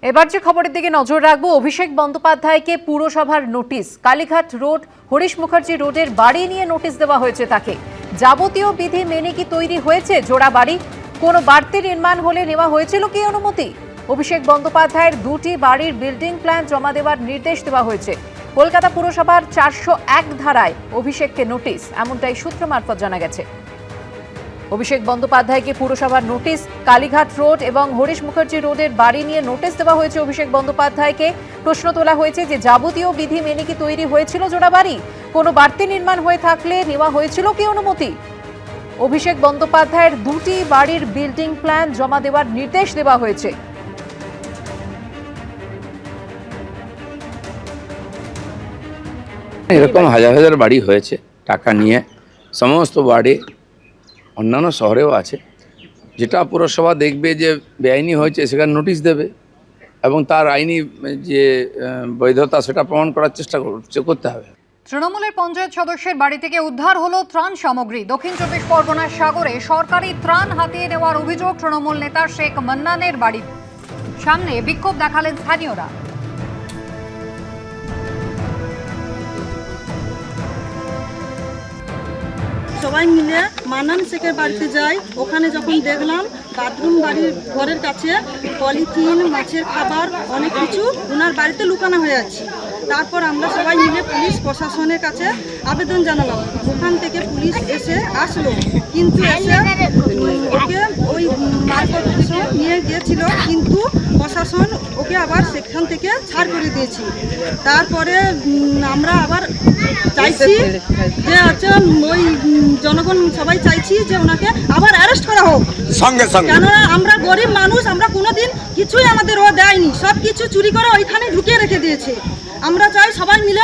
এবার যে খবরের দিকে নজর রাখবো, অভিষেক বন্দ্যোপাধ্যায়কে পুরসভার নোটিশ। কালীঘাট রোড হরিশ মুখার্জি রোডের বাড়ি নিয়ে নোটিশ দেওয়া হয়েছে তাকে। যাবতীয় বিধি মেনে কি তৈরি হয়েছে জোড়া বাড়ি? কোনো বাড়তি নির্মাণ হলে নেওয়া হয়েছিল কি অনুমতি? অভিষেক বন্দ্যোপাধ্যায়ের দুটি বাড়ির বিল্ডিং প্ল্যান জমা দেওয়ার নির্দেশ দেওয়া হয়েছে। কলকাতা পুরসভার 401 ধারায় অভিষেককে নোটিশ, এমনটাই সূত্র মারফত জানা গেছে। অভিষেক বন্দ্যোপাধ্যায়কে পুরসভার নোটিশ। কালীঘাট রোড এবং হরিশ মুখার্জি রোডের বাড়ি নিয়ে নোটিশ দেওয়া হয়েছে অভিষেক বন্দ্যোপাধ্যায়কে। প্রশ্ন তোলা হয়েছে যে যাবতীয় বিধি মেনে কি তৈরি হয়েছিল জোড়া বাড়ি? কোনো বাড়তি নির্মাণ হয়ে থাকলে নেওয়া হয়েছিল কি অনুমতি? অভিষেক বন্দ্যোপাধ্যায়ের দুটি বাড়ির বিল্ডিং প্ল্যান জমা দেওয়ার নির্দেশ দেওয়া হয়েছে। এরকম হাজার হাজার বাড়ি হয়েছে টাকা নিয়ে, সমস্ত বাড়ি অন্যান্য শহরেও আছে। যেটা পুরসভা দেখবে যে বেআইনি হয়েছে সেখানে নোটিশ দেবে এবং তার আইনি যে বৈধতা সেটা প্রমাণ করার চেষ্টা করতে হবে। তৃণমূলের পঞ্চায়েত সদস্যের বাড়ি থেকে উদ্ধার হলো ত্রাণ সামগ্রী। দক্ষিণ চব্বিশ পরগনার সাগরে সরকারি ত্রাণ হাতিয়ে নেওয়ার অভিযোগ তৃণমূল নেতা শেখ মান্নানের বাড়ির সামনে বিক্ষোভ দেখালেন স্থানীয়রা। সবাই মিলে মান্নান শেখের বাড়িতে যাই। ওখানে যখন দেখলাম বাথরুম বাড়ির ঘরের কাছে পলিথিন, মাছের খাবার, অনেক কিছু ওনার বাড়িতে লুকানো হয়ে আছে। তারপর আমরা সবাই মিলে পুলিশ প্রশাসনের কাছে আবেদন জানালাম। ওখান থেকে পুলিশ আসলো, কিন্তু এসে ওকে ওই মারফত নিয়ে গিয়েছিল, কিন্তু প্রশাসন ওকে আবার সেখান থেকে ছাড় করে দিয়েছি। তারপরে আমরা আবার চাইছি যে আচ্ছা ওই জনগণ সবাই চাইছি যে ওনাকে আবার অ্যারেস্ট করা হোক সঙ্গে সঙ্গে। কেননা আমরা গরিব মানুষ, আমরা কোনোদিন কিছুই আমাদের ও দেয়নি, সব কিছু চুরি করে ওইখানে ঢুকিয়ে রেখে দিয়েছে। আমরা চাই সবাই মিলে